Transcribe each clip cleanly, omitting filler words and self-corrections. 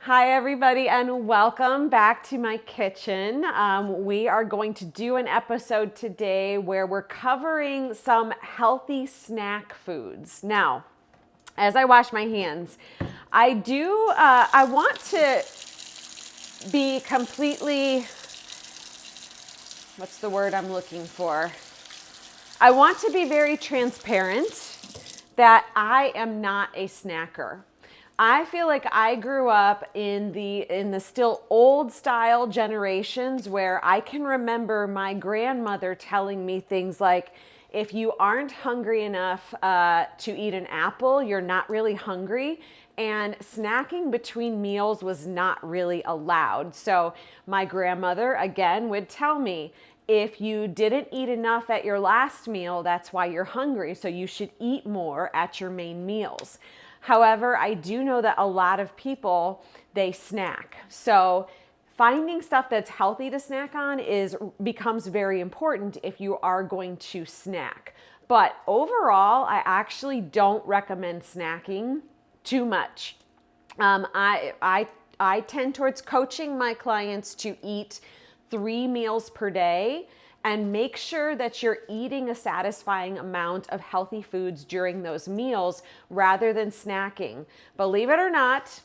Hi everybody and welcome back to my kitchen. We are going to do an episode today where we're covering some healthy snack foods. Now, as I wash my hands, I want to be completely, what's the word I'm looking for? I want to be very transparent that I am not a snacker. I feel like I grew up in the still old style generations where I can remember my grandmother telling me things like, if you aren't hungry enough to eat an apple, you're not really hungry. And snacking between meals was not really allowed. So my grandmother, again, would tell me, if you didn't eat enough at your last meal, that's why you're hungry. So you should eat more at your main meals. However, I do know that a lot of people, they snack. So finding stuff that's healthy to snack on becomes very important if you are going to snack. But overall, I actually don't recommend snacking too much. I tend towards coaching my clients to eat 3 meals per day and make sure that you're eating a satisfying amount of healthy foods during those meals rather than snacking. Believe it or not,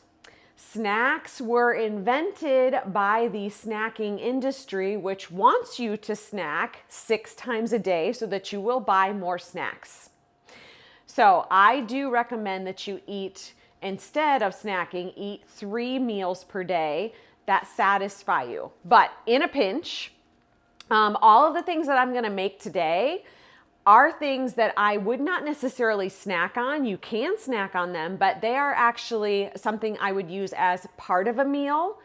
snacks were invented by the snacking industry, which wants you to snack 6 times a day so that you will buy more snacks. So I do recommend that you eat, instead of snacking, eat 3 meals per day that satisfy you. But in a pinch, all of the things that I'm going to make today are things that I would not necessarily snack on. You can snack on them, but they are actually something I would use as part of a meal,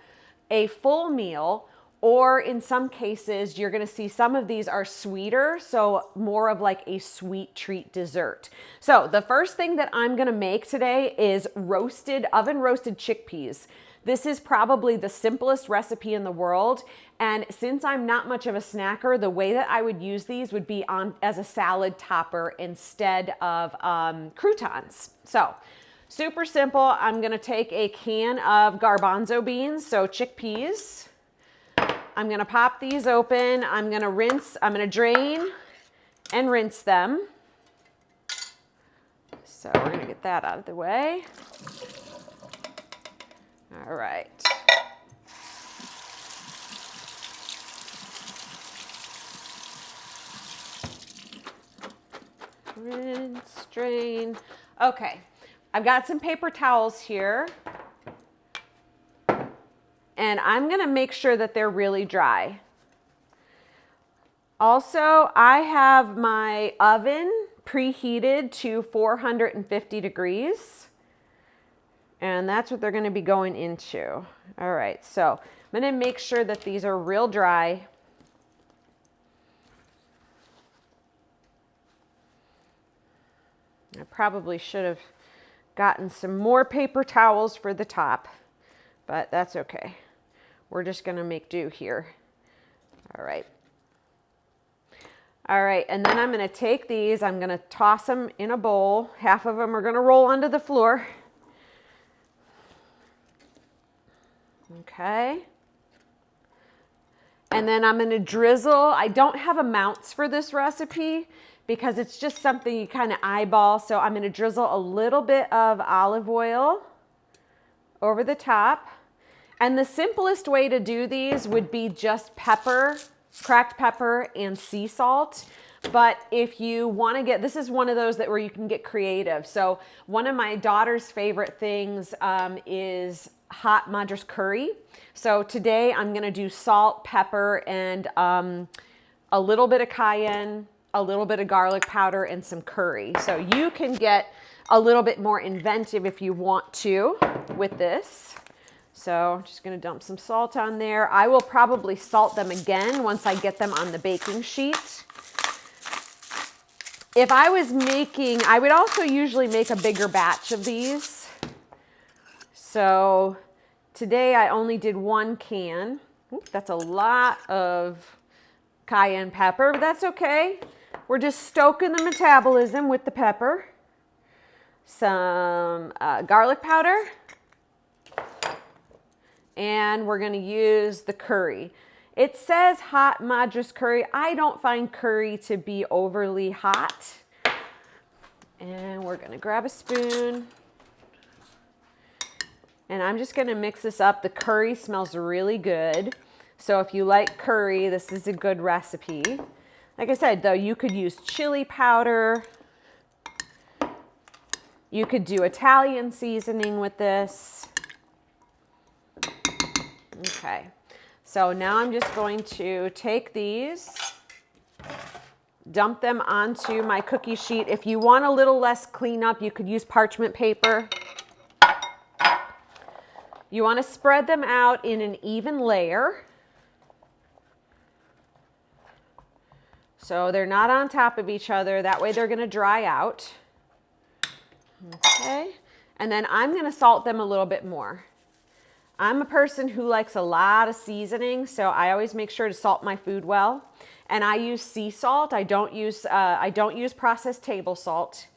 a full meal, or in some cases, you're going to see some of these are sweeter, so more of like a sweet treat dessert. So the first thing that I'm going to make today is oven roasted chickpeas. This is probably the simplest recipe in the world. And since I'm not much of a snacker, the way that I would use these would be as a salad topper instead of croutons. So super simple. I'm going to take a can of garbanzo beans, so chickpeas. I'm going to pop these open. I'm going to drain and rinse them. So we're going to get that out of the way. All right. Rinse, drain. Okay, I've got some paper towels here. And I'm gonna make sure that they're really dry. Also, I have my oven preheated to 450 degrees. And that's what they're going to be going into. All right, so I'm going to make sure that these are real dry. I probably should have gotten some more paper towels for the top, but that's okay. We're just going to make do here. All right. All right, and then I'm going to take these, I'm going to toss them in a bowl. Half of them are going to roll onto the floor. Okay. And then I'm going to drizzle. I don't have amounts for this recipe because it's just something you kind of eyeball. So I'm going to drizzle a little bit of olive oil over the top. And the simplest way to do these would be just pepper, cracked pepper, and sea salt. But if you want to this is one of those where you can get creative. So one of my daughter's favorite things is hot Madras curry. So today I'm going to do salt, pepper, and a little bit of cayenne, a little bit of garlic powder, and some curry. So you can get a little bit more inventive if you want to with this. So I'm just going to dump some salt on there. I will probably salt them again once I get them on the baking sheet. If I was making, I would also usually make a bigger batch of these. So today I only did 1 can. Ooh, that's a lot of cayenne pepper, but that's okay. We're just stoking the metabolism with the pepper. Some garlic powder. and we're gonna use the curry. It says hot Madras curry. I don't find curry to be overly hot. And we're gonna grab a spoon. And I'm just gonna mix this up. The curry smells really good. So if you like curry, this is a good recipe. Like I said, though, you could use chili powder. You could do Italian seasoning with this. Okay, so now I'm just going to take these, dump them onto my cookie sheet. If you want a little less cleanup, you could use parchment paper. You want to spread them out in an even layer. So they're not on top of each other. That way they're going to dry out. Okay, and then I'm going to salt them a little bit more. I'm a person who likes a lot of seasoning, so I always make sure to salt my food well. And I use sea salt. I don't use processed table salt.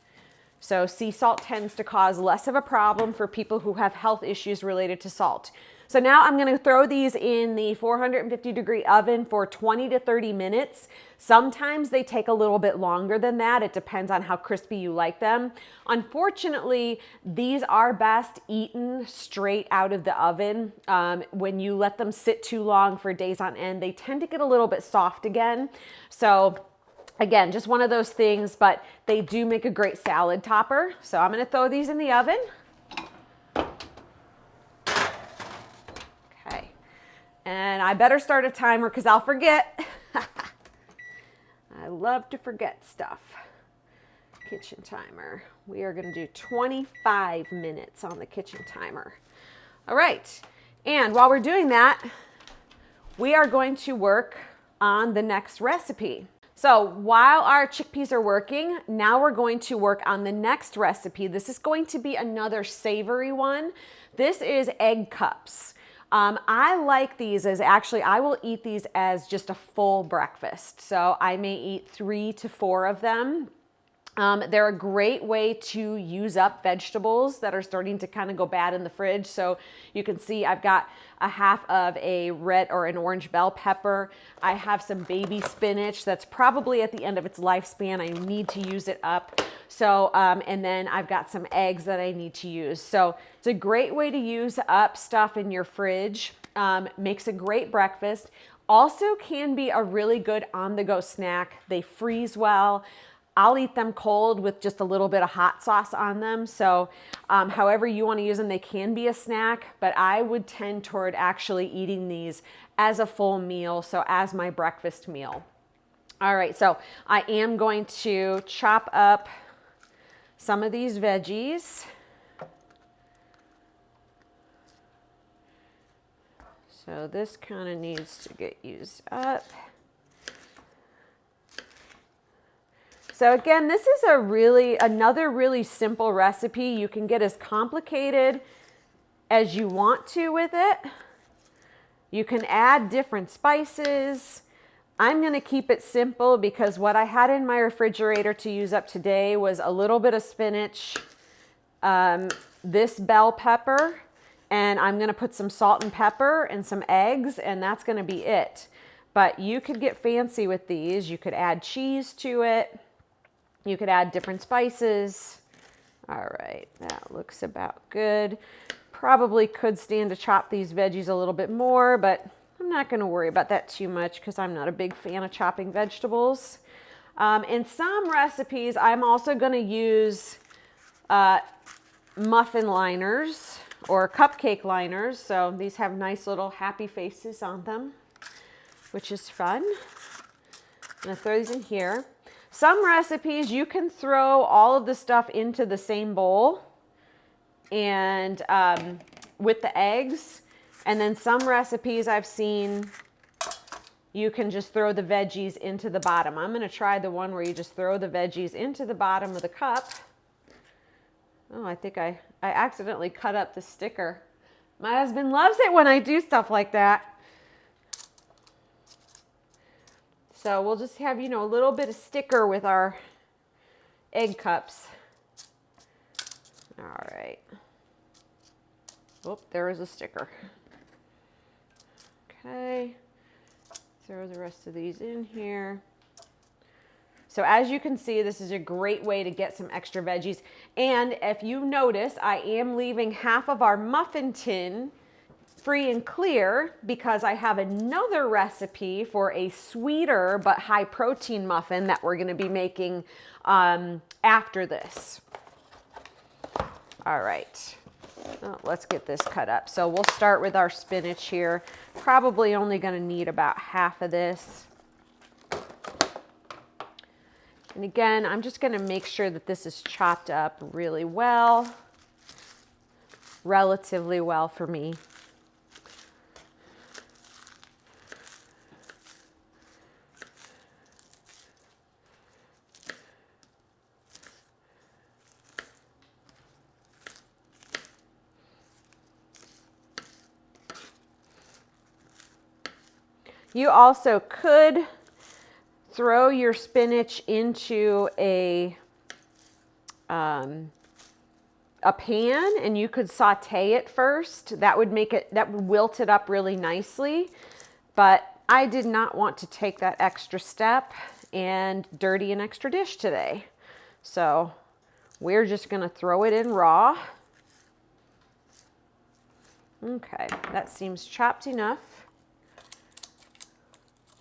So sea salt tends to cause less of a problem for people who have health issues related to salt. So now I'm going to throw these in the 450-degree oven for 20 to 30 minutes. Sometimes they take a little bit longer than that. It depends on how crispy you like them. Unfortunately, these are best eaten straight out of the oven. When you let them sit too long for days on end, they tend to get a little bit soft again. So again, just one of those things, but they do make a great salad topper. So I'm going to throw these in the oven. And I better start a timer because I'll forget. I love to forget stuff. Kitchen timer. We are going to do 25 minutes on the kitchen timer. All right. And while we're doing that, we are going to work on the next recipe. So while our chickpeas are working, now we're going to work on the next recipe. This is going to be another savory one. This is egg cups. I like these as I will eat these as just a full breakfast. So I may eat 3 to 4 of them. They're a great way to use up vegetables that are starting to kind of go bad in the fridge. So you can see I've got a half of a red or an orange bell pepper. I have some baby spinach that's probably at the end of its lifespan. I need to use it up. So, and then I've got some eggs that I need to use. So it's a great way to use up stuff in your fridge. Makes a great breakfast. Also can be a really good on-the-go snack. They freeze well. I'll eat them cold with just a little bit of hot sauce on them. So however you want to use them, they can be a snack, but I would tend toward actually eating these as a full meal, so as my breakfast meal. All right, so I am going to chop up some of these veggies. So this kind of needs to get used up. So again, this is another really simple recipe. You can get as complicated as you want to with it. You can add different spices. I'm going to keep it simple because what I had in my refrigerator to use up today was a little bit of spinach, this bell pepper, and I'm going to put some salt and pepper and some eggs, and that's going to be it. But you could get fancy with these. You could add cheese to it. You could add different spices. All right, that looks about good. Probably could stand to chop these veggies a little bit more, but I'm not going to worry about that too much because I'm not a big fan of chopping vegetables. In some recipes, I'm also going to use muffin liners or cupcake liners. So these have nice little happy faces on them, which is fun. I'm going to throw these in here. Some recipes, you can throw all of the stuff into the same bowl and with the eggs. And then some recipes I've seen, you can just throw the veggies into the bottom. I'm going to try the one where you just throw the veggies into the bottom of the cup. Oh, I think I accidentally cut up the sticker. My husband loves it when I do stuff like that. So we'll just have, a little bit of sticker with our egg cups. All right. Oh, there is a sticker. Okay, throw the rest of these in here. So as you can see, this is a great way to get some extra veggies. And if you notice, I am leaving half of our muffin tin free and clear because I have another recipe for a sweeter but high protein muffin that we're gonna be making after this. All right, let's get this cut up. So we'll start with our spinach here. Probably only gonna need about half of this. And again, I'm just gonna make sure that this is chopped up really well, relatively well for me. You also could throw your spinach into a pan and you could saute it first. That would make it, that would wilt it up really nicely. But I did not want to take that extra step and dirty an extra dish today. So we're just gonna throw it in raw. Okay, that seems chopped enough.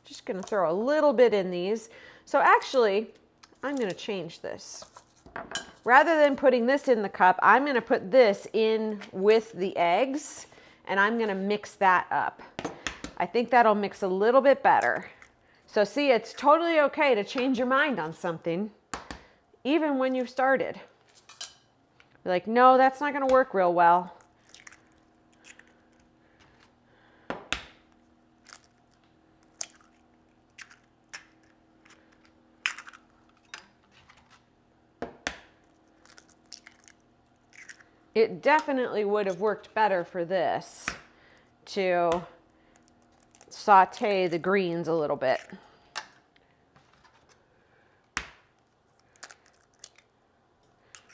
Just gonna throw a little bit in these. So actually, I'm gonna change this. Rather than putting this in the cup, I'm gonna put this in with the eggs and I'm gonna mix that up. I think that'll mix a little bit better. So see, it's totally okay to change your mind on something, even when you've started. You're like, no, that's not gonna work real well. It definitely would have worked better for this to saute the greens a little bit.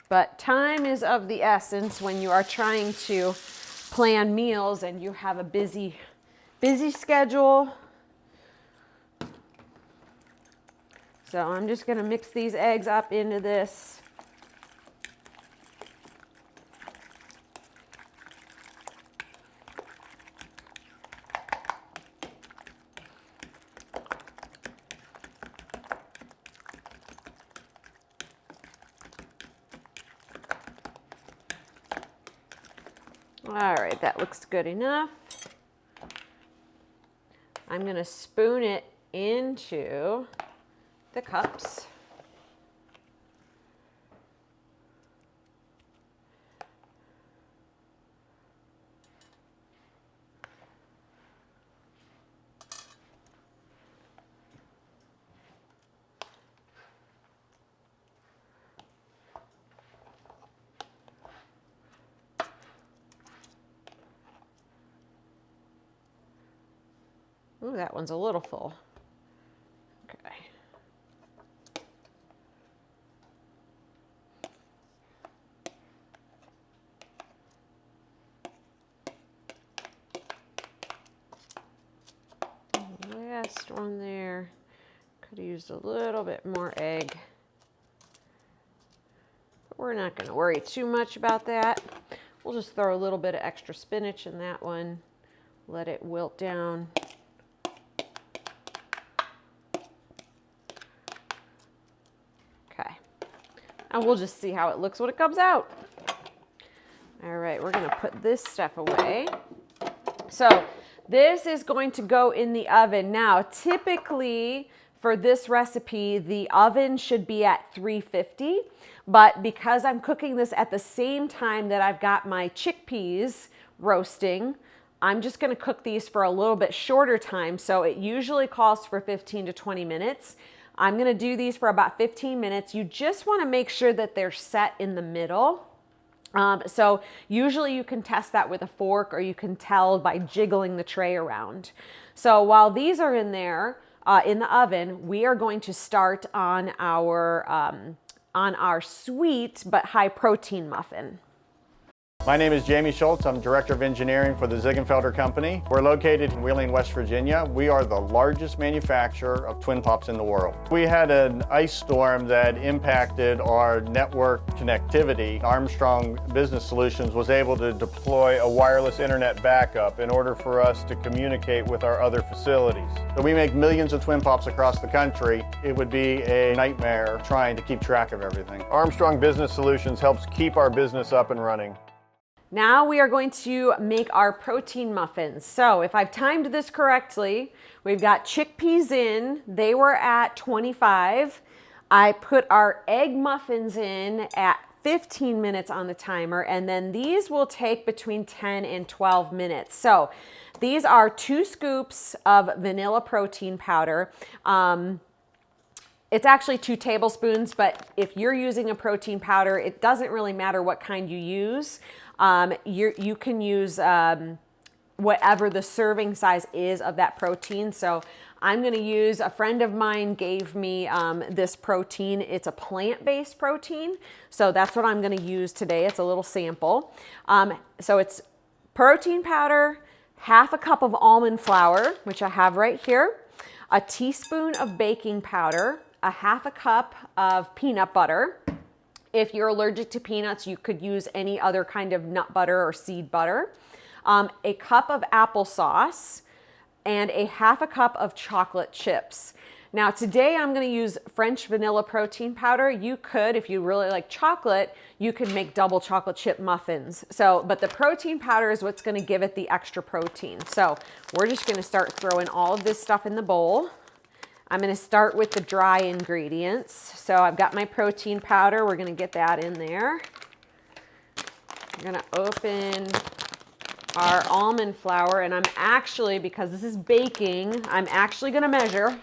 But time is of the essence when you are trying to plan meals and you have a busy schedule. So I'm just going to mix these eggs up into this. All right, that looks good enough. I'm going to spoon it into the cups. Ooh, that one's a little full. Okay. Last one there. Could have used a little bit more egg. But we're not going to worry too much about that. We'll just throw a little bit of extra spinach in that one. Let it wilt down. Okay. And we'll just see how it looks when it comes out. All right, we're going to put this stuff away. So this is going to go in the oven. Now, typically for this recipe, the oven should be at 350, but because I'm cooking this at the same time that I've got my chickpeas roasting, I'm just gonna cook these for a little bit shorter time. So it usually calls for 15 to 20 minutes. I'm gonna do these for about 15 minutes. You just wanna make sure that they're set in the middle. So usually you can test that with a fork or you can tell by jiggling the tray around. So while these are in there, in the oven, we are going to start on our sweet but high protein muffin. My name is Jamie Schultz. I'm Director of Engineering for the Ziegenfelder Company. We're located in Wheeling, West Virginia. We are the largest manufacturer of twin pops in the world. We had an ice storm that impacted our network connectivity. Armstrong Business Solutions was able to deploy a wireless internet backup in order for us to communicate with our other facilities. So we make millions of twin pops across the country. It would be a nightmare trying to keep track of everything. Armstrong Business Solutions helps keep our business up and running. Now we are going to make our protein muffins. So if I've timed this correctly, we've got chickpeas in, they were at 25. I put our egg muffins in at 15 minutes on the timer, and then these will take between 10 and 12 minutes. So these are 2 scoops of vanilla protein powder. It's actually 2 tablespoons, but if you're using a protein powder, it doesn't really matter what kind you use. You can use whatever the serving size is of that protein. So I'm going to use, a friend of mine gave me this protein. It's a plant-based protein. So that's what I'm going to use today. It's a little sample. So it's protein powder, half a cup of almond flour, which I have right here, a teaspoon of baking powder, a half a cup of peanut butter. If you're allergic to peanuts, you could use any other kind of nut butter or seed butter. A cup of applesauce and a half a cup of chocolate chips. Now today I'm going to use French vanilla protein powder. You could, if you really like chocolate, you could make double chocolate chip muffins. But the protein powder is what's going to give it the extra protein. So we're just going to start throwing all of this stuff in the bowl. I'm going to start with the dry ingredients. So I've got my protein powder. We're going to get that in there. We're going to open our almond flour, and I'm actually, because this is baking, I'm actually going to measure.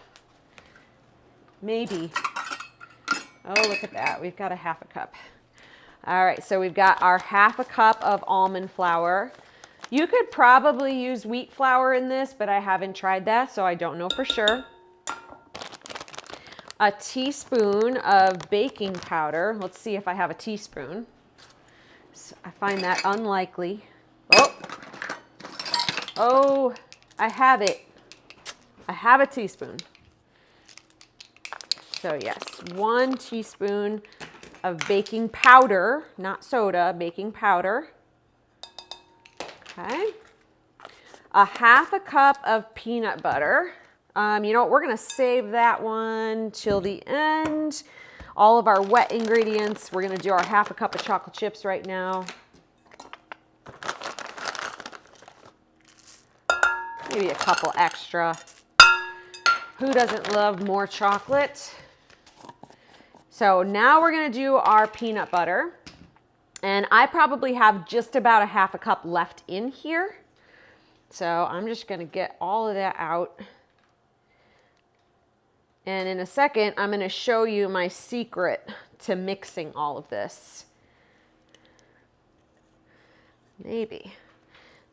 Maybe. Oh, look at that. We've got a half a cup. All right, so we've got our half a cup of almond flour. You could probably use wheat flour in this, but I haven't tried that, so I don't know for sure. A teaspoon of baking powder. Let's see if I have a teaspoon. So I find that unlikely. Oh, I have it. I have a teaspoon. So yes, 1 teaspoon of baking powder, not soda, baking powder. Okay. A half a cup of peanut butter. You know what, we're going to save that one till the end. All of our wet ingredients, we're going to do our half a cup of chocolate chips right now. Maybe a couple extra. Who doesn't love more chocolate? So now we're going to do our peanut butter. And I probably have just about a half a cup left in here. So I'm just going to get all of that out. And in a second, I'm going to show you my secret to mixing all of this. Maybe.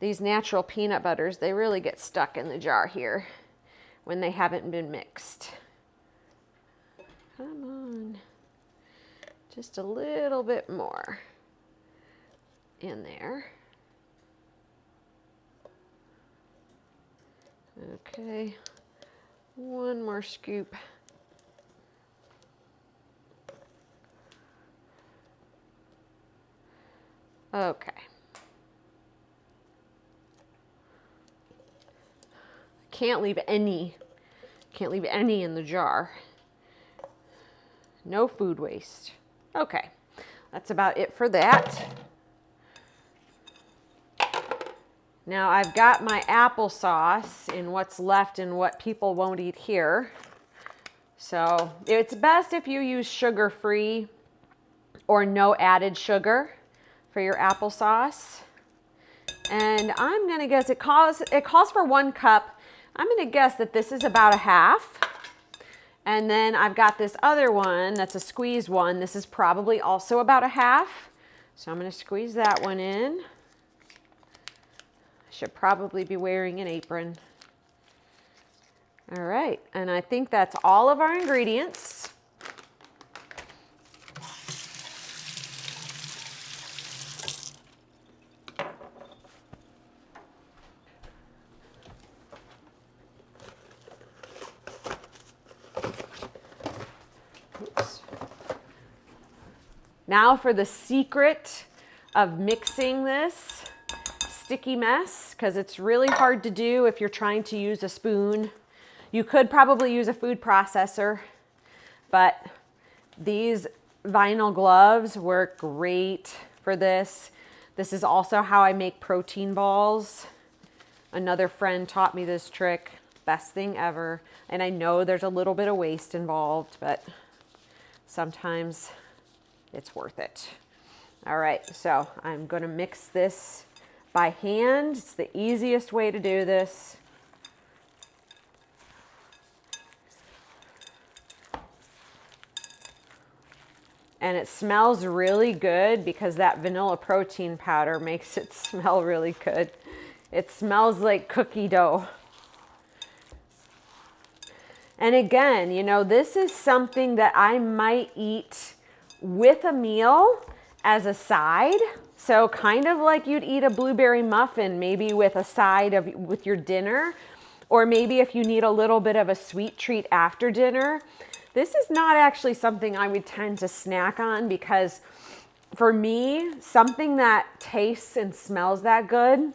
These natural peanut butters, they really get stuck in the jar here when they haven't been mixed. Come on. Just a little bit more in there. Okay. 1 more scoop. Okay. Can't leave any in the jar. No food waste. Okay. That's about it for that. Now I've got my applesauce in what's left and what people won't eat here. So it's best if you use sugar-free or no added sugar for your applesauce. And I'm gonna guess it calls for 1 cup. I'm gonna guess that this is about a half. And then I've got this other one that's a squeeze one. This is probably also about a half. So I'm gonna squeeze that one in. Should probably be wearing an apron. All right, and I think that's all of our ingredients. Now for the secret of mixing this sticky mess, because it's really hard to do if you're trying to use a spoon. You could probably use a food processor, but these vinyl gloves work great for this. This is also how I make protein balls. Another friend taught me this trick. Best thing ever. And I know there's a little bit of waste involved, but sometimes it's worth it. All right, so I'm going to mix this by hand. It's the easiest way to do this. And it smells really good because that vanilla protein powder makes it smell really good. It smells like cookie dough. And again, you know, this is something that I might eat with a meal as a side. So kind of like you'd eat a blueberry muffin, maybe with a side of with your dinner, or maybe if you need a little bit of a sweet treat after dinner. This is not actually something I would tend to snack on because for me, something that tastes and smells that good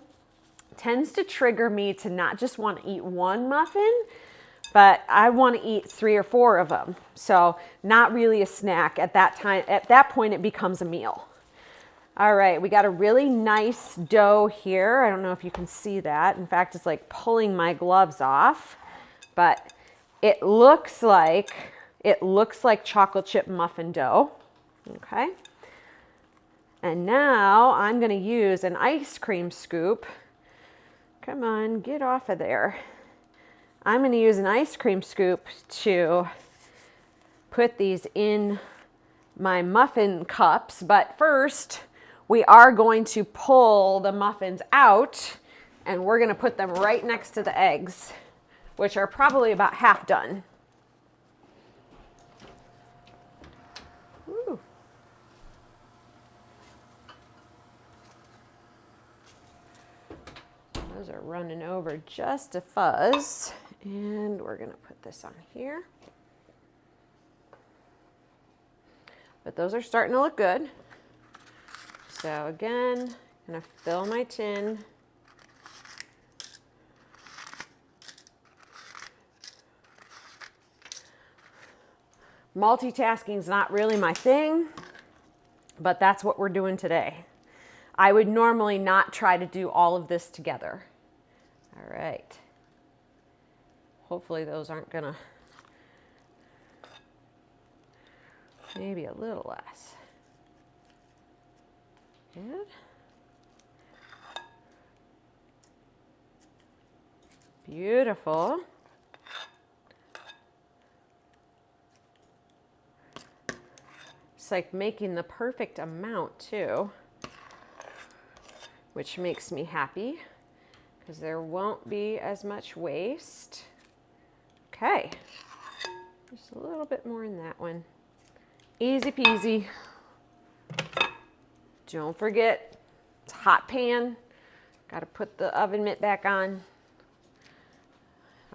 tends to trigger me to not just want to eat one muffin, but I want to eat 3 or 4 of them. So not really a snack at that time. At that point, it becomes a meal. All right, we got a really nice dough here. I don't know if you can see that. In fact, it's like pulling my gloves off, but it looks like chocolate chip muffin dough. Okay. And now I'm going to use an ice cream scoop. Come on, get off of there. I'm going to use an ice cream scoop to put these in my muffin cups, but first we are going to pull the muffins out and we're going to put them right next to the eggs, which are probably about half done. Ooh. Those are running over just a fuzz. And we're going to put this on here. But those are starting to look good. So again, I'm going to fill my tin. Multitasking is not really my thing, but that's what we're doing today. I would normally not try to do all of this together. All right. Hopefully those aren't gonna, maybe a little less. Good. Beautiful. It's like making the perfect amount too, which makes me happy because there won't be as much waste. Okay, just a little bit more in that one. Easy peasy. Don't forget, it's a hot pan. Got to put the oven mitt back on.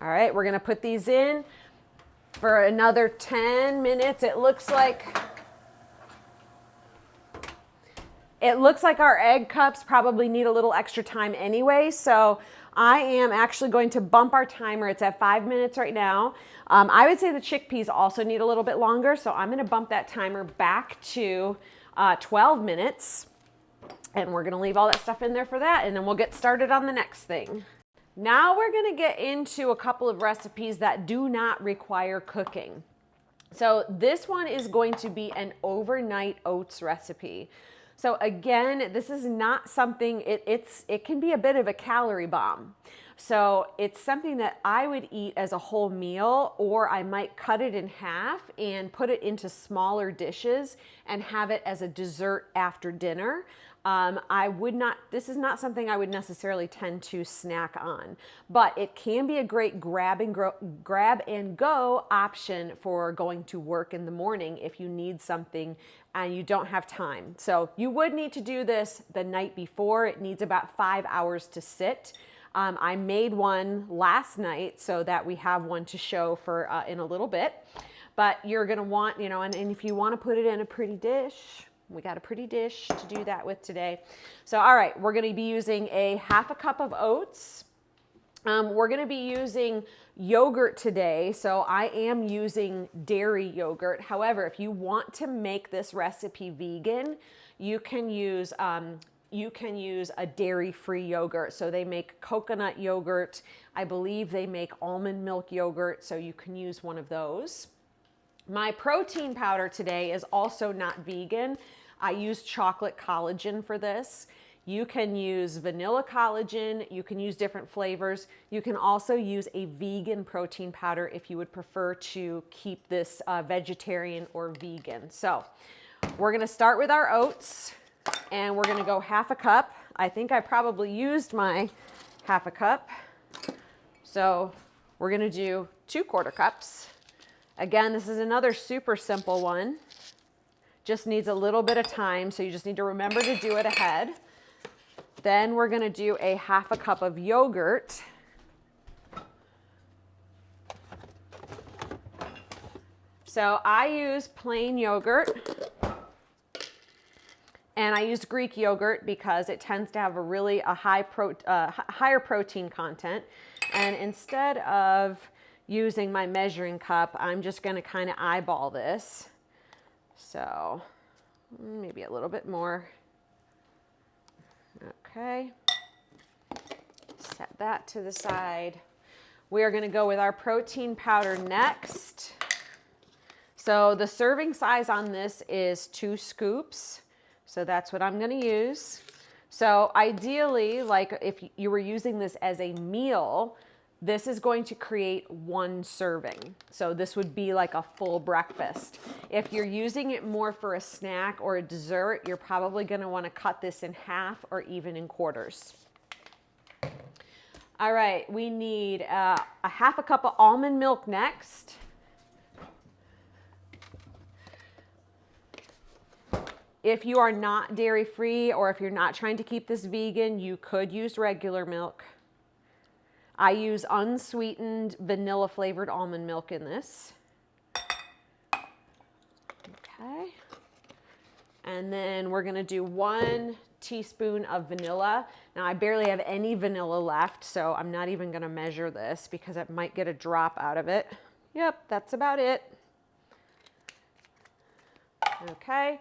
All right, we're gonna put these in for another 10 minutes. It looks like our egg cups probably need a little extra time anyway, so I am actually going to bump our timer. It's at 5 minutes right now. I would say the chickpeas also need a little bit longer, so I'm going to bump that timer back to 12 minutes, and we're going to leave all that stuff in there for that, and then we'll get started on the next thing. Now we're going to get into a couple of recipes that do not require cooking. So this one is going to be an overnight oats recipe. So again, this is not something, it can be a bit of a calorie bomb. So it's something that I would eat as a whole meal, or I might cut it in half and put it into smaller dishes and have it as a dessert after dinner. This is not something I would necessarily tend to snack on, but it can be a great grab and go option for going to work in the morning if you need something and you don't have time. So you would need to do this the night before. It needs about 5 hours to sit. I made one last night so that we have one to show for in a little bit, but you're going to want, and if you want to put it in a pretty dish, We got a pretty dish to do that with today. So, all right, we're gonna be using a 1/2 cup of oats. We're gonna be using yogurt today, so I am using dairy yogurt. However, if you want to make this recipe vegan, you can use a dairy-free yogurt. So they make coconut yogurt. I believe they make almond milk yogurt, so you can use one of those. My protein powder today is also not vegan. I use chocolate collagen for this. You can use vanilla collagen. You can use different flavors. You can also use a vegan protein powder if you would prefer to keep this vegetarian or vegan. So we're gonna start with our oats, and we're gonna go 1/2 cup. I think I probably used my 1/2 cup. So we're gonna do 2/4 cups. Again, this is another super simple one. Just needs a little bit of time, so you just need to remember to do it ahead. Then we're gonna do a 1/2 cup of yogurt. So I use plain yogurt, and I use Greek yogurt because it tends to have a higher protein content. And instead of using my measuring cup, I'm just gonna kind of eyeball this. So maybe a little bit more. Okay, set that to the side. We are gonna go with our protein powder next. So the serving size on this is 2 scoops. So that's what I'm gonna use. So ideally, like if you were using this as a meal, this is going to create 1 serving. So this would be like a full breakfast. If you're using it more for a snack or a dessert, you're probably gonna wanna cut this in half or even in quarters. All right, we need a 1/2 cup of almond milk next. If you are not dairy-free or if you're not trying to keep this vegan, you could use regular milk. I use unsweetened vanilla-flavored almond milk in this. Okay. And then we're gonna do 1 teaspoon of vanilla. Now I barely have any vanilla left, so I'm not even gonna measure this because it might get a drop out of it. Yep, that's about it. Okay.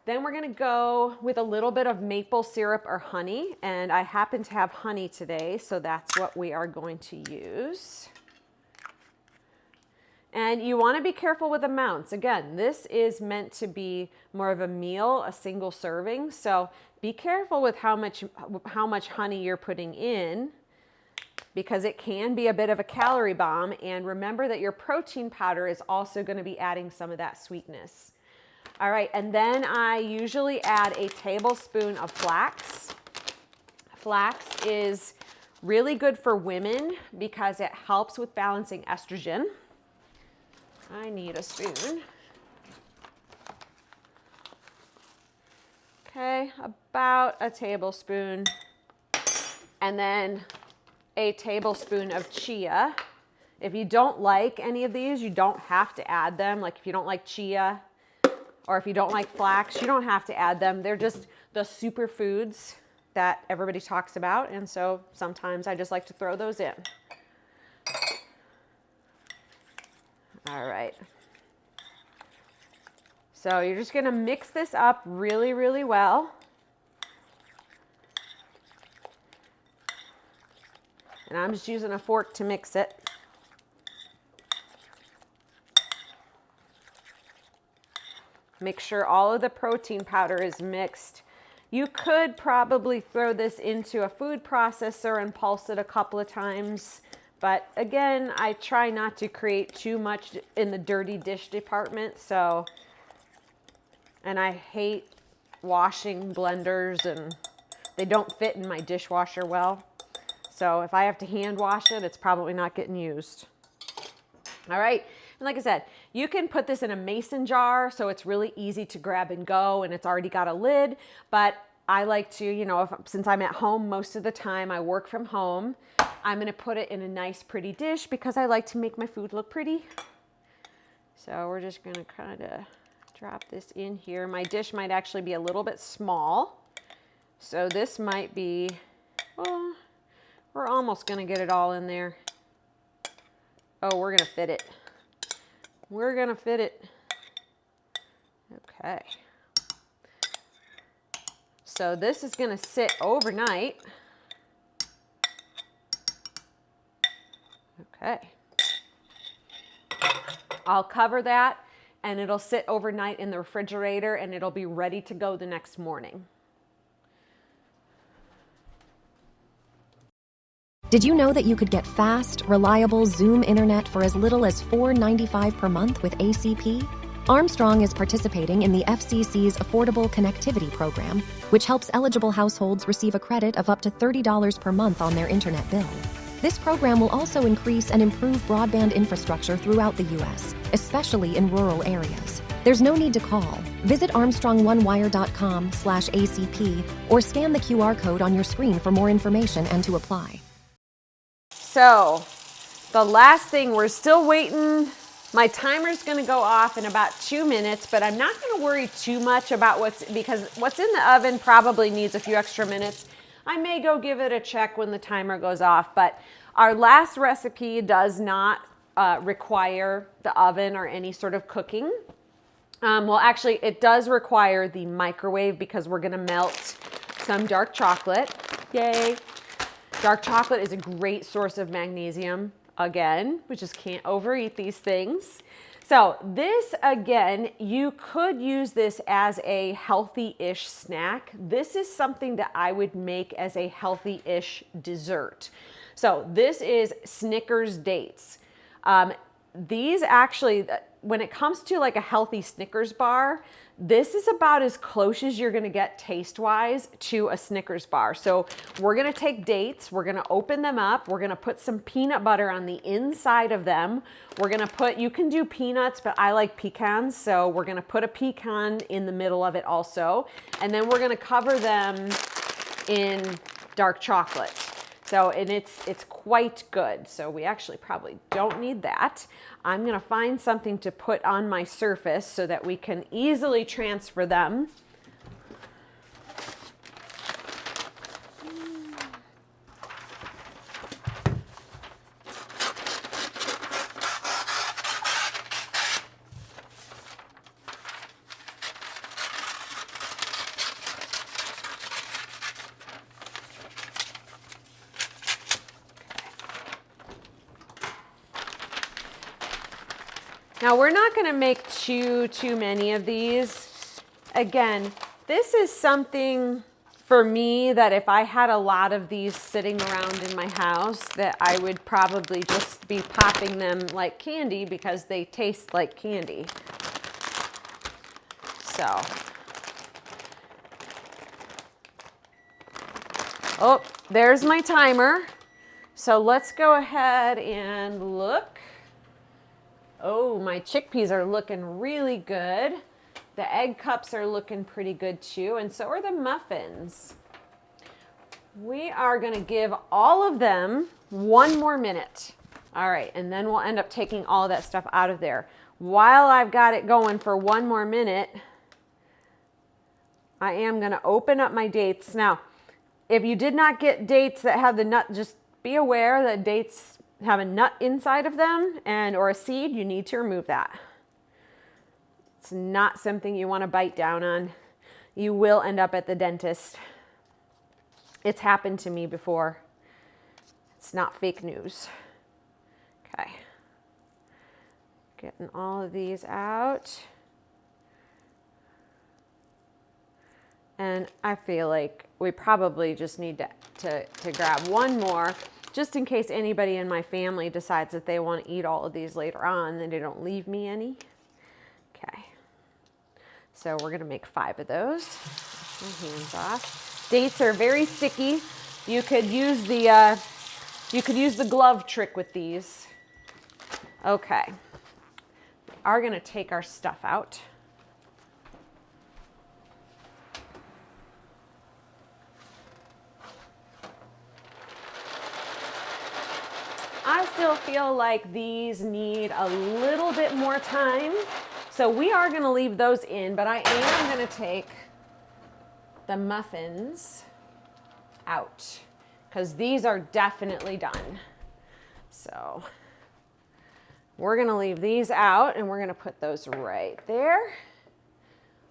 Then we're gonna go with a little bit of maple syrup or honey, and I happen to have honey today, so that's what we are going to use. And you wanna be careful with amounts. Again, this is meant to be more of a meal, a single serving, so be careful with how much honey you're putting in, because it can be a bit of a calorie bomb, and remember that your protein powder is also gonna be adding some of that sweetness. All right, and then I usually add a tablespoon of flax. Flax is really good for women because it helps with balancing estrogen. I need a spoon. Okay, about a tablespoon. And then a tablespoon of chia. If you don't like any of these, you don't have to add them. Like if you don't like chia, or if you don't like flax, you don't have to add them. They're just the superfoods that everybody talks about. And so sometimes I just like to throw those in. All right. So you're just gonna mix this up really, really well. And I'm just using a fork to mix it. Make sure all of the protein powder is mixed. You could probably throw this into a food processor and pulse it a couple of times. But again, I try not to create too much in the dirty dish department. And I hate washing blenders, and they don't fit in my dishwasher well. So if I have to hand wash it, it's probably not getting used. All right. And like I said, you can put this in a mason jar, so it's really easy to grab and go, and it's already got a lid. But I like to, since I'm at home most of the time, I work from home, I'm gonna put it in a nice pretty dish because I like to make my food look pretty. So we're just gonna kind of drop this in here. My dish might actually be a little bit small, so this might be, well, we're almost gonna get it all in there. Oh, we're gonna fit it. We're gonna fit it. Okay. So this is gonna sit overnight. Okay. I'll cover that and it'll sit overnight in the refrigerator and it'll be ready to go the next morning. Did you know that you could get fast, reliable Zoom internet for as little as $4.95 per month with ACP? Armstrong is participating in the FCC's Affordable Connectivity Program, which helps eligible households receive a credit of up to $30 per month on their internet bill. This program will also increase and improve broadband infrastructure throughout the U.S., especially in rural areas. There's no need to call. Visit armstrongonewire.com/ACP or scan the QR code on your screen for more information and to apply. So, the last thing, we're still waiting. My timer's gonna go off in about 2 minutes, but I'm not gonna worry too much about because what's in the oven probably needs a few extra minutes. I may go give it a check when the timer goes off, but our last recipe does not require the oven or any sort of cooking. Well, actually, it does require the microwave because we're gonna melt some dark chocolate. Yay. Dark chocolate is a great source of magnesium. Again, we just can't overeat these things. So this, again, you could use this as a healthy-ish snack. This is something that I would make as a healthy-ish dessert. So this is Snickers dates. These actually, when it comes to like a healthy Snickers bar, this is about as close as you're gonna get taste-wise to a Snickers bar. So we're gonna take dates, we're gonna open them up, we're gonna put some peanut butter on the inside of them. We're gonna put, you can do peanuts, but I like pecans, so we're gonna put a pecan in the middle of it also. And then we're gonna cover them in dark chocolate. So, and it's quite good. So we actually probably don't need that. I'm gonna find something to put on my surface so that we can easily transfer them. Now we're not gonna make too many of these. Again, this is something for me that if I had a lot of these sitting around in my house, that I would probably just be popping them like candy because they taste like candy. So. Oh, there's my timer. So let's go ahead and look. Oh, my chickpeas are looking really good. The egg cups are looking pretty good too, and so are the muffins. We are gonna give all of them 1 more minute. All right, and then we'll end up taking all of that stuff out of there. While I've got it going for 1 more minute, I am gonna open up my dates. Now, if you did not get dates that have the nut, just be aware that dates have a nut inside of them or a seed. You need to remove that. It's not something you want to bite down on. You will end up at the dentist. It's happened to me before. It's not fake news. Okay. Getting all of these out. And I feel like we probably just need to grab 1 more, just in case anybody in my family decides that they want to eat all of these later on, then they don't leave me any. Okay. So we're gonna make 5 of those. My hands off. Dates are very sticky. You could use the glove trick with these. Okay. We are gonna take our stuff out. I still feel like these need a little bit more time. So we are going to leave those in, but I am going to take the muffins out because these are definitely done. So we're going to leave these out and we're going to put those right there.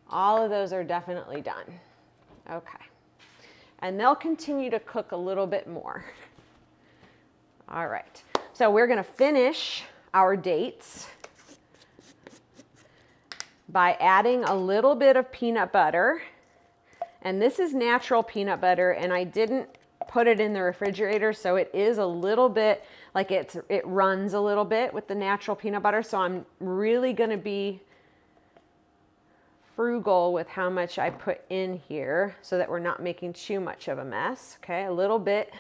All of those are definitely done. Okay. And they'll continue to cook a little bit more. All right. So we're going to finish our dates by adding a little bit of peanut butter. And this is natural peanut butter, and I didn't put it in the refrigerator, so it is a little bit like it runs a little bit with the natural peanut butter. So I'm really going to be frugal with how much I put in here so that we're not making too much of a mess. Okay, a little bit.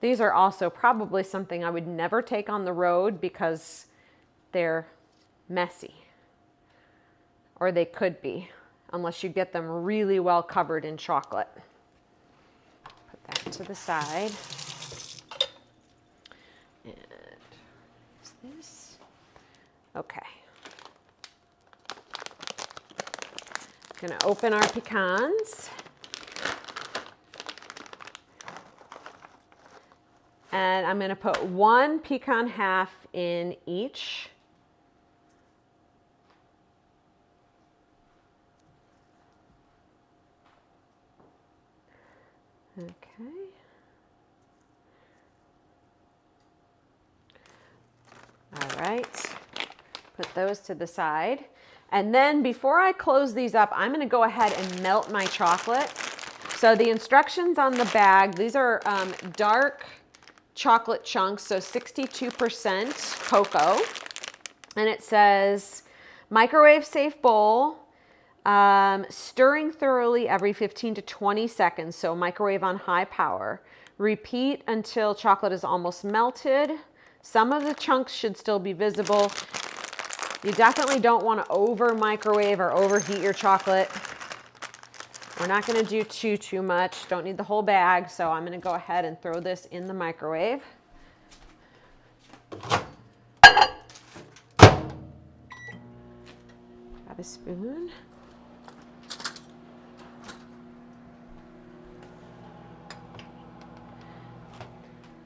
These are also probably something I would never take on the road because they're messy. Or they could be, unless you get them really well covered in chocolate. Put that to the side. And is this? Okay. Gonna open our pecans. And I'm going to put 1 pecan half in each. Okay. All right. Put those to the side. And then before I close these up, I'm going to go ahead and melt my chocolate. So the instructions on the bag, these are dark chocolate chunks, so 62% cocoa, and it says microwave safe bowl, stirring thoroughly every 15 to 20 seconds, so microwave on high power. Repeat until chocolate is almost melted. Some of the chunks should still be visible. You definitely don't want to over microwave or overheat your chocolate. We're not going to do too much. Don't need the whole bag, so I'm going to go ahead and throw this in the microwave. Grab a spoon.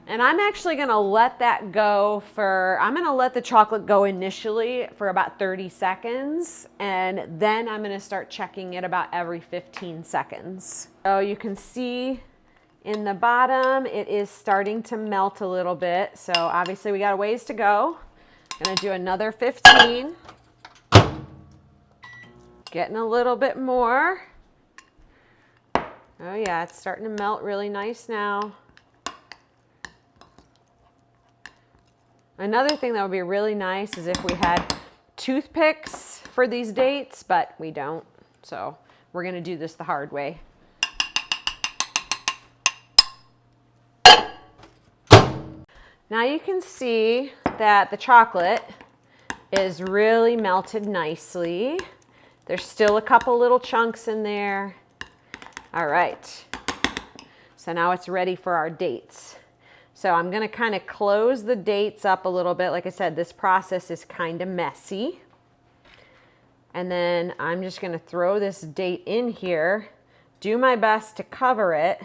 And I'm actually going to let that go I'm going to let the chocolate go initially for about 30 seconds. And then I'm going to start checking it about every 15 seconds. So you can see in the bottom, it is starting to melt a little bit. So obviously we got a ways to go. I'm going to do another 15. Getting a little bit more. Oh yeah, it's starting to melt really nice now. Another thing that would be really nice is if we had toothpicks for these dates, but we don't. So we're going to do this the hard way. Now you can see that the chocolate is really melted nicely. There's still a couple little chunks in there. All right. So now it's ready for our dates. So I'm going to kind of close the dates up a little bit. Like I said, this process is kind of messy. And then I'm just going to throw this date in here, do my best to cover it.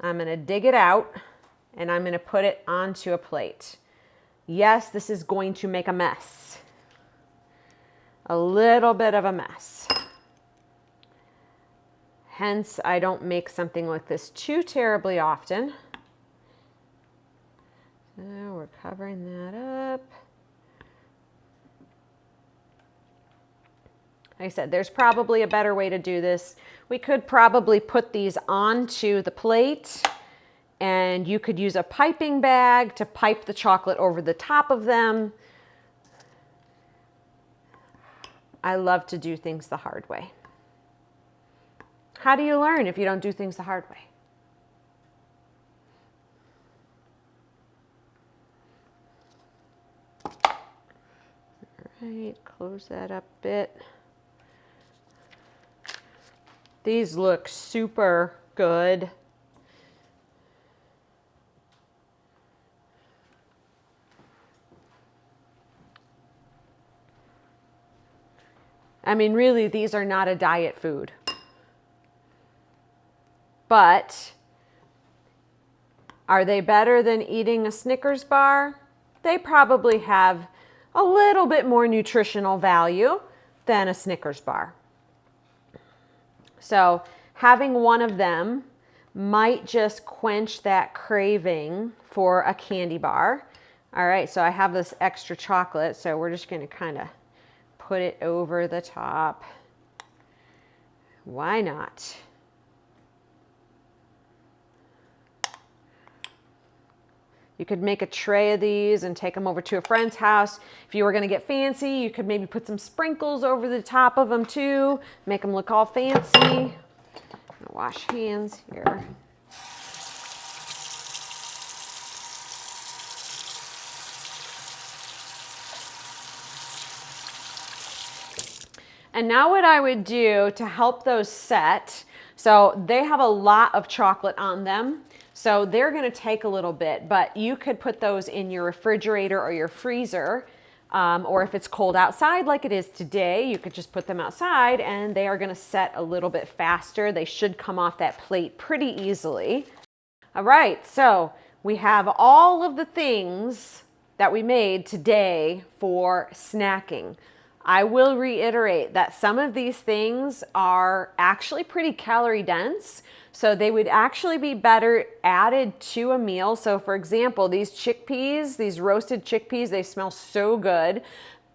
I'm going to dig it out and I'm going to put it onto a plate. Yes, this is going to make a mess. A little bit of a mess. Hence, I don't make something like this too terribly often. So we're covering that up. Like I said, there's probably a better way to do this. We could probably put these onto the plate and you could use a piping bag to pipe the chocolate over the top of them. I love to do things the hard way. How do you learn if you don't do things the hard way? tight, close that up a bit. These look super good. I mean, really, these are not a diet food. But are they better than eating a Snickers bar? They probably have a little bit more nutritional value than a Snickers bar. So having one of them might just quench that craving for a candy bar. All right, so I have this extra chocolate, so we're just gonna kind of put it over the top. Why not? You could make a tray of these and take them over to a friend's house. If you were gonna get fancy, you could maybe put some sprinkles over the top of them too, make them look all fancy. I'm gonna wash hands here. And now what I would do to help those set, so they have a lot of chocolate on them, so they're gonna take a little bit, but you could put those in your refrigerator or your freezer, or if it's cold outside like it is today, you could just put them outside and they are gonna set a little bit faster. They should come off that plate pretty easily. All right, so we have all of the things that we made today for snacking. I will reiterate that some of these things are actually pretty calorie dense, so they would actually be better added to a meal. So for example, these chickpeas, these roasted chickpeas, they smell so good.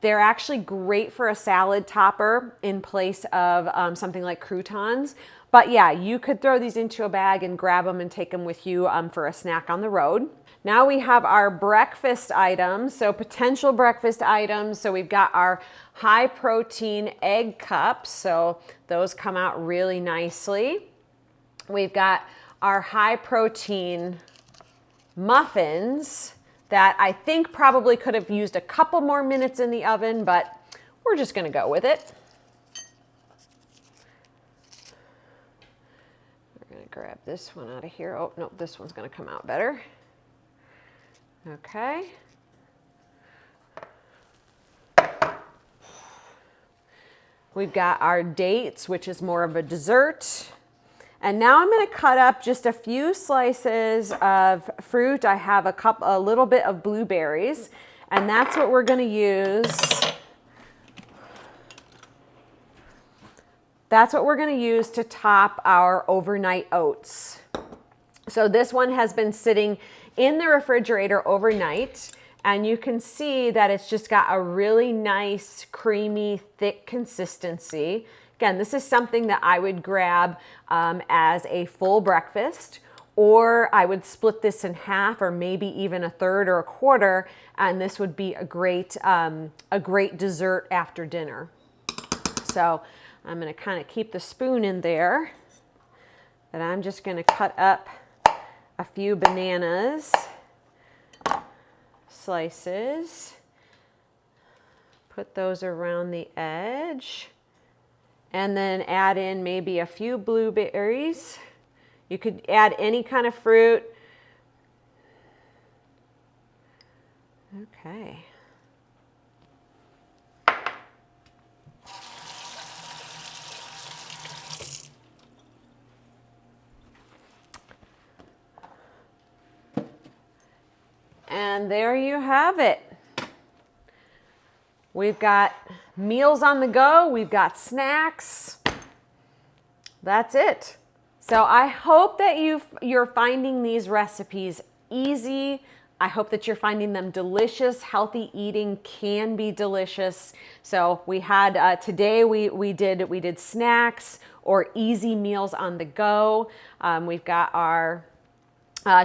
They're actually great for a salad topper in place of something like croutons. But yeah, you could throw these into a bag and grab them and take them with you for a snack on the road. Now we have our breakfast items, so potential breakfast items. So we've got our high protein egg cups, so those come out really nicely. We've got our high protein muffins that I think probably could have used a couple more minutes in the oven, but we're just gonna go with it. We're gonna grab this one out of here. Oh, no, this one's gonna come out better. Okay. We've got our dates, which is more of a dessert. And now I'm going to cut up just a few slices of fruit. I have a little bit of blueberries, and that's what we're going to use. That's what we're going to use to top our overnight oats. So this one has been sitting in the refrigerator overnight, and you can see that it's just got a really nice, creamy, thick consistency. Again, this is something that I would grab as a full breakfast, or I would split this in half, or maybe even a third or a quarter, and this would be a great dessert after dinner. So I'm gonna kind of keep the spoon in there, and I'm just gonna cut up a few bananas slices, put those around the edge, and then add in maybe a few blueberries. You could add any kind of fruit. Okay. And there you have it. We've got meals on the go. We've got snacks. That's it. So I hope that you're finding these recipes easy. I hope that you're finding them delicious. Healthy eating can be delicious. So we had today we did snacks or easy meals on the go. We've got our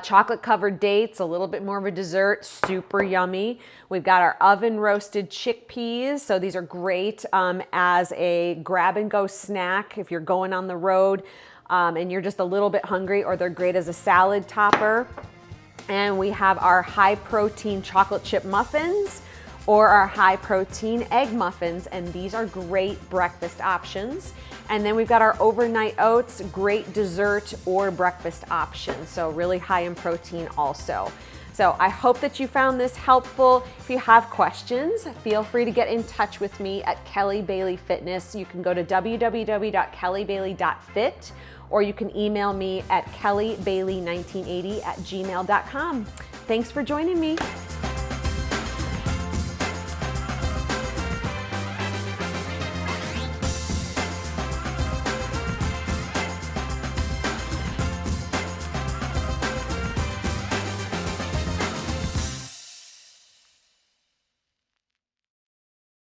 chocolate covered dates, a little bit more of a dessert, super yummy. We've got our oven roasted chickpeas. So these are great as a grab and go snack if you're going on the road and you're just a little bit hungry, or they're great as a salad topper. And we have our high protein chocolate chip muffins, or our high protein egg muffins, and these are great breakfast options. And then we've got our overnight oats, great dessert or breakfast option, so really high in protein also. So I hope that you found this helpful. If you have questions, feel free to get in touch with me at Kelly Bailey Fitness. You can go to www.kellybailey.fit, or you can email me at kellybailey1980@gmail.com. Thanks for joining me.